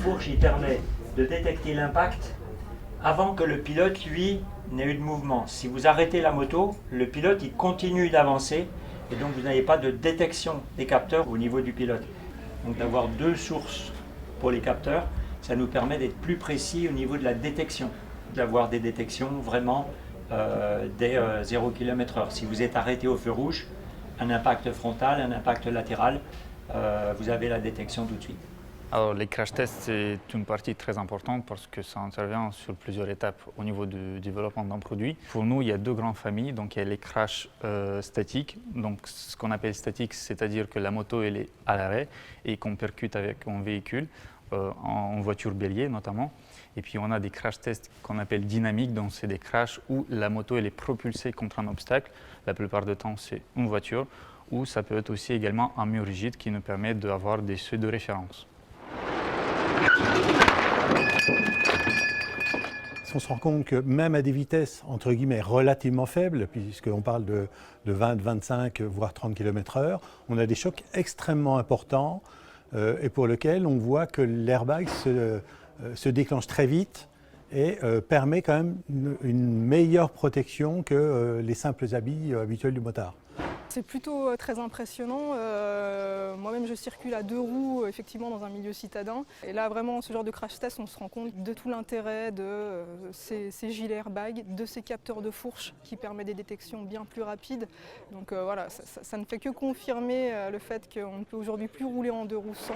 fourche, il permet de détecter l'impact avant que le pilote, lui, n'ait eu de mouvement. Si vous arrêtez la moto, le pilote, il continue d'avancer et donc vous n'avez pas de détection des capteurs au niveau du pilote. Donc d'avoir deux sources pour les capteurs, ça nous permet d'être plus précis au niveau de la détection, d'avoir des détections vraiment dès 0 km/h. Si vous êtes arrêté au feu rouge, un impact frontal, un impact latéral, vous avez la détection tout de suite. Alors, les crash tests, c'est une partie très importante parce que ça intervient sur plusieurs étapes au niveau du développement d'un produit. Pour nous, il y a deux grandes familles. Donc, il y a les crashs statiques. Donc, ce qu'on appelle statique, c'est-à-dire que la moto elle est à l'arrêt et qu'on percute avec un véhicule, en voiture bélier notamment. Et puis, on a des crash tests qu'on appelle dynamiques. Donc, c'est des crashs où la moto elle est propulsée contre un obstacle. La plupart du temps, c'est une voiture. Ou ça peut être aussi également un mur rigide qui nous permet d'avoir des seuils de référence. On se rend compte que même à des vitesses entre guillemets relativement faibles, puisqu'on parle de 20, 25, voire 30 km/h, on a des chocs extrêmement importants et pour lesquels on voit que l'airbag se déclenche très vite et permet quand même une meilleure protection que les simples habits habituels du motard. C'est plutôt très impressionnant. Moi-même, je circule à deux roues, effectivement, dans un milieu citadin. Et là, vraiment, ce genre de crash test, on se rend compte de tout l'intérêt de ces gilets airbags, de ces capteurs de fourche qui permettent des détections bien plus rapides. Donc voilà, ça ne fait que confirmer le fait qu'on ne peut aujourd'hui plus rouler en deux roues sans.